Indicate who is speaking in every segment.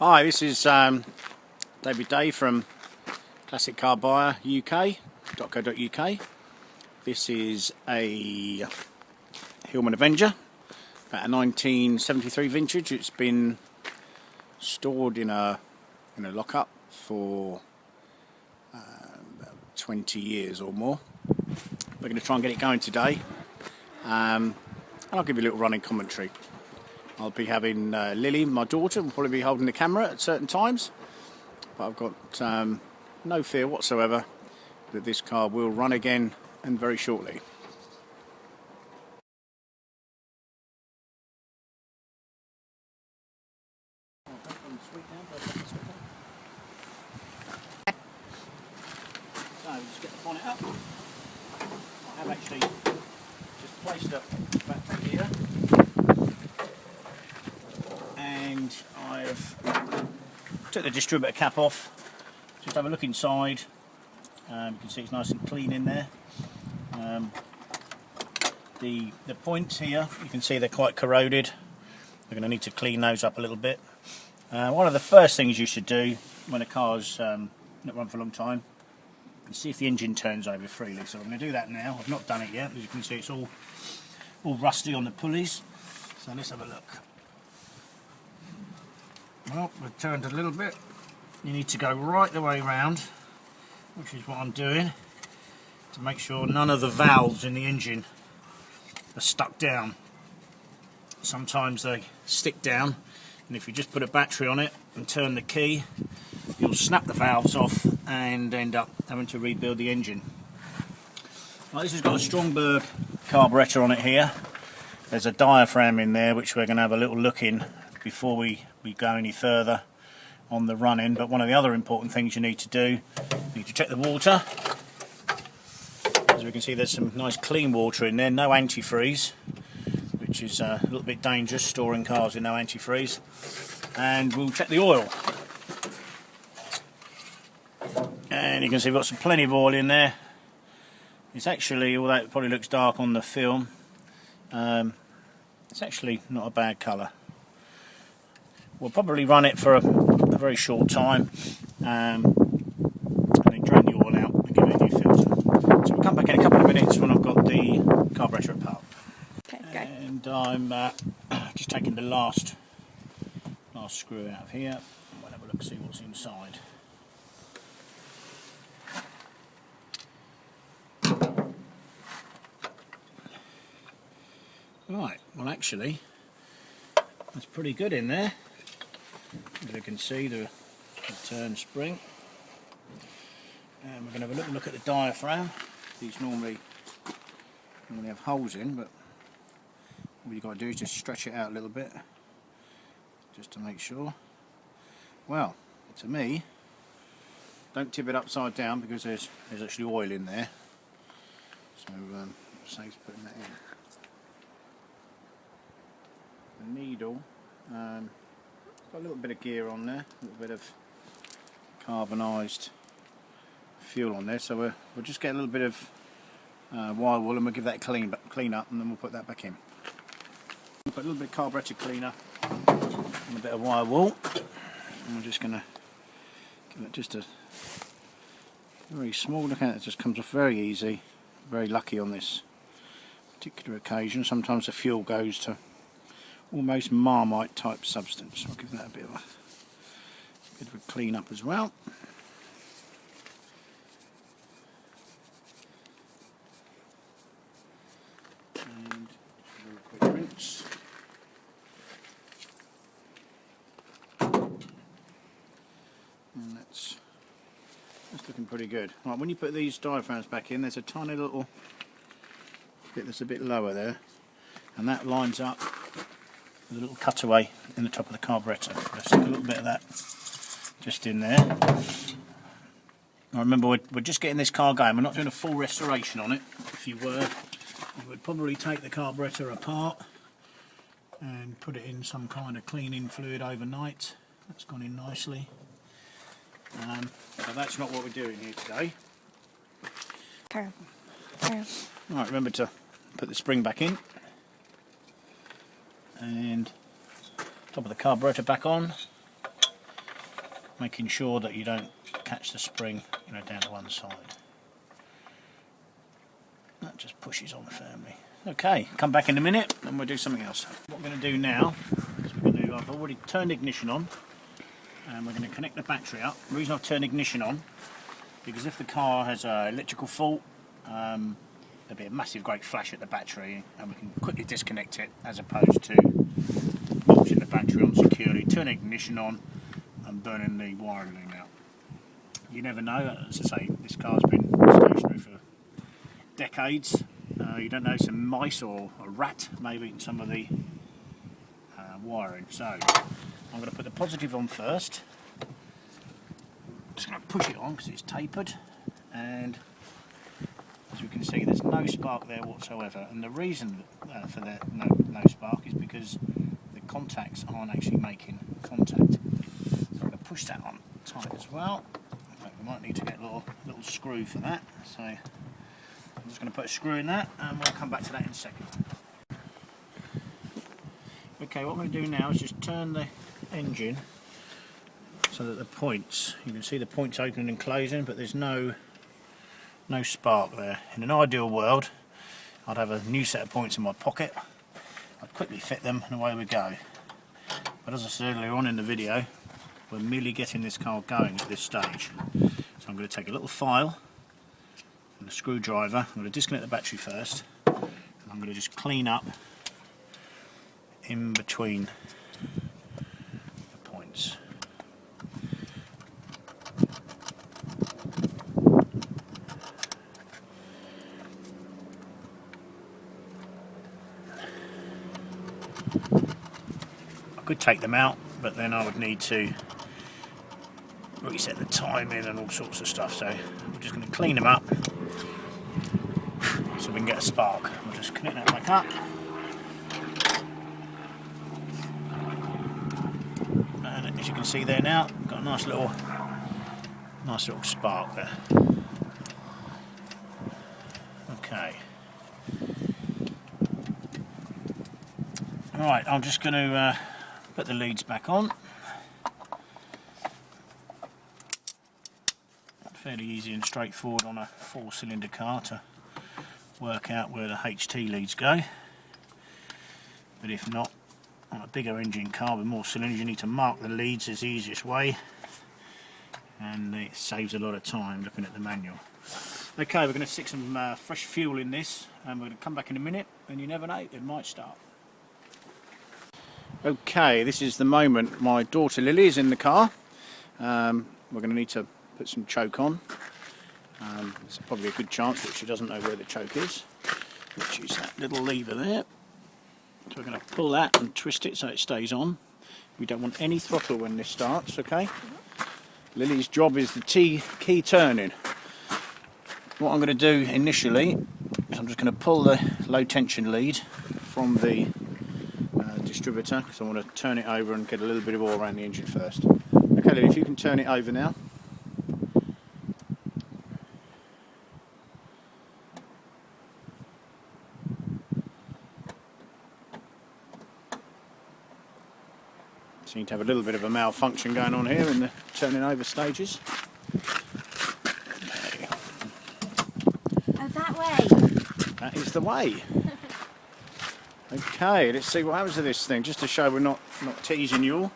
Speaker 1: Hi, this is David Day from Classic Car Buyer UK.co.uk. This is a Hillman Avenger, about a 1973 vintage. It's been stored in a lockup for about 20 years or more. We're going to try and get it going today, and I'll give you a little running commentary. I'll be having Lily, my daughter, will probably be holding the camera at certain times, but I've got no fear whatsoever that this car will run again and very shortly. So just get the bonnet up. I have actually just placed a battery here, and I've took the distributor cap off. Just have a look inside. You can see it's nice and clean in there. The points here, you can see they're quite corroded. We're going to need to clean those up a little bit. One of the first things you should do when a car's not run for a long time is see if the engine turns over freely. So I'm going to do that now. I've not done it yet. As you can see, it's all rusty on the pulleys. So let's have a look. Well, we've turned a little bit. You need to go right the way round, which is what I'm doing, to make sure none of the valves in the engine are stuck down. Sometimes they stick down, and if you just put a battery on it and turn the key, you'll snap the valves off and end up having to rebuild the engine. Well, this has got a Strongberg carburetor on it here. There's a diaphragm in there which we're going to have a little look in before we go any further on the run-in. But one of the other important things you need to do, you need to check the water. As we can see, there's some nice clean water in there, no antifreeze, which is a little bit dangerous storing cars with no antifreeze. And we'll check the oil. And you can see we've got plenty of oil in there. It's actually, although it probably looks dark on the film, it's actually not a bad colour. We'll probably run it for a very short time, and then drain the oil out and give it a new filter. So we'll come back in a couple of minutes when I've got the carburetor apart.
Speaker 2: Okay, go.
Speaker 1: And I'm just taking the last screw out of here, and we'll have a look, see what's inside. Right, well actually, that's pretty good in there. As you can see, the turn spring. And we're going to have a look at the diaphragm. These normally have holes in, but all you've got to do is just stretch it out a little bit, just to make sure. Well, to me, don't tip it upside down because there's actually oil in there. So saves putting that in. The needle, got a little bit of gear on there, a little bit of carbonised fuel on there, so we'll just get a little bit of wire wool and we'll give that a clean up, and then we'll put that back in. We'll put a little bit of carburetor cleaner and a bit of wire wool, and we're just going to give it just a very small look at it. It just comes off very easy. Very lucky on this particular occasion. Sometimes the fuel goes to almost Marmite type substance. I'll give that a bit of a clean up as well. And just a very quick rinse. And that's looking pretty good. Right, when you put these diaphragms back in, there's a tiny little bit that's a bit lower there, and that lines up with a little cutaway in the top of the carburetor. Let's stick a little bit of that just in there. Now remember, we're just getting this car going. We're not doing a full restoration on it. If you were, you would probably take the carburetor apart and put it in some kind of cleaning fluid overnight. That's gone in nicely. But that's not what we're doing here today.
Speaker 2: Okay.
Speaker 1: Right, remember to put the spring back in. And top of the carburetor back on. making sure that you don't catch the spring, down to one side. That just pushes on firmly. Okay, come back in a minute and we'll do something else. What we're going to do now is I've already turned the ignition on and we're going to connect the battery up. The reason I've turned ignition on, because if the car has an electrical fault, there'll be a massive great flash at the battery and we can quickly disconnect it, as opposed to bolting the battery on securely, turning ignition on and burning the wiring loom out. You never know, as I say, this car's been stationary for decades. You don't know, some mice or a rat maybe in some of the wiring. So I'm going to put the positive on first. Just going to push it on because it's tapered, and as we can see there's no spark there whatsoever, and the reason for that no spark is because the contacts aren't actually making contact. So I'm going to push that on tight as well. In fact, we might need to get a little screw for that, so I'm just going to put a screw in that and we'll come back to that in a second. Okay, what I'm going to do now is just turn the engine so that the points, you can see the points opening and closing, but there's no spark there. In an ideal world, I'd have a new set of points in my pocket. I'd quickly fit them and away we go. But as I said earlier on in the video, we're merely getting this car going at this stage. So I'm going to take a little file and a screwdriver. I'm going to disconnect the battery first, and I'm going to just clean up in between the points. I could take them out, but then I would need to reset the timing and all sorts of stuff, so we're just going to clean them up so we can get a spark. We'll just connect that back up, and as you can see there now, we've got a nice little spark there. Okay. Right, I'm just going to put the leads back on. Fairly easy and straightforward on a 4-cylinder car to work out where the HT leads go, but if not, on a bigger engine car with more cylinders, you need to mark the leads as the easiest way, and it saves a lot of time looking at the manual. Okay, we're going to stick some fresh fuel in this, and we're going to come back in a minute, and you never know, it might start. Okay, this is the moment my daughter Lily is in the car. We're going to need to put some choke on. There's probably a good chance that she doesn't know where the choke is, which is that little lever there. So we're going to pull that and twist it so it stays on. We don't want any throttle when this starts, okay? Lily's job is the key turning. What I'm going to do initially is I'm just going to pull the low tension lead from the distributor, because I want to turn it over and get a little bit of oil around the engine first. Okay Lily, if you can turn it over now. Seem to have a little bit of a malfunction going on here in the turning over stages. Okay.
Speaker 2: Oh, that way.
Speaker 1: That is the way. Okay, let's see what happens to this thing, just to show we're not teasing you all.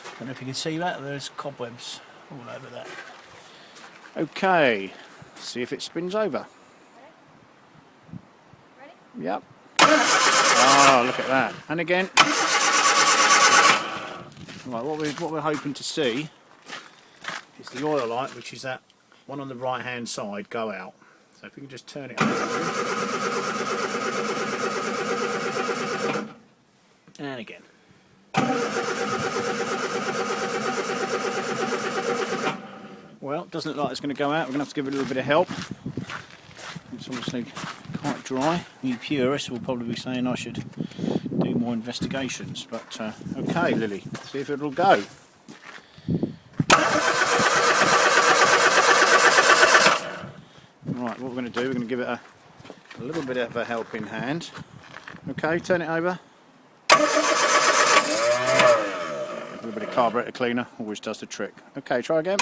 Speaker 1: I don't know if you can see that, there's cobwebs all over that. Okay, see if it spins over.
Speaker 2: Ready?
Speaker 1: Yep. Oh, look at that. And again. Right, what we're hoping to see is the oil light, which is that one on the right hand side, go out. So if we can just turn it over. And again. Well, it doesn't look like it's going to go out. We're going to have to give it a little bit of help. It's obviously quite dry. You purists will probably be saying I should do more investigations, but okay Lily, see if it'll go. Right, what we're going to do, we're going to give it a little bit of a helping hand. Okay, turn it over. A little bit of carburetor cleaner always does the trick. Okay, try again.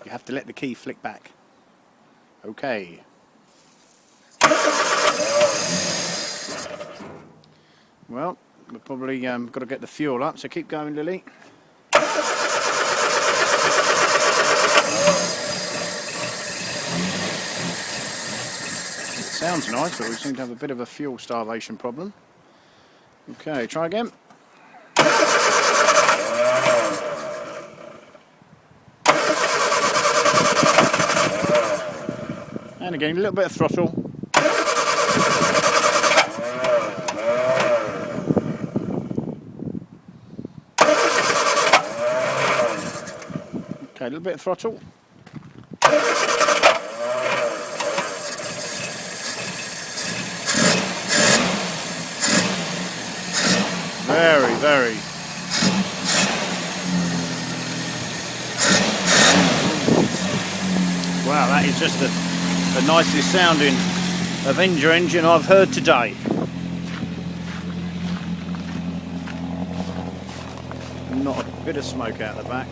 Speaker 1: You have to let the key flick back. Okay. Well, we've probably got to get the fuel up, so keep going, Lily. It sounds nice, but we seem to have a bit of a fuel starvation problem. Okay, try again. And again, a little bit of throttle. Okay, a little bit of throttle. Very, very. Wow, that is just the nicest sounding Avenger engine I've heard today. Not a bit of smoke out the back.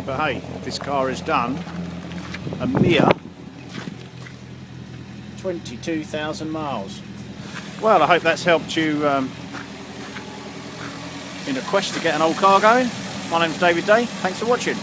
Speaker 1: But hey, this car has done a mere 22,000 miles. Well, I hope that's helped you in a quest to get an old car going. My name's David Day. Thanks for watching.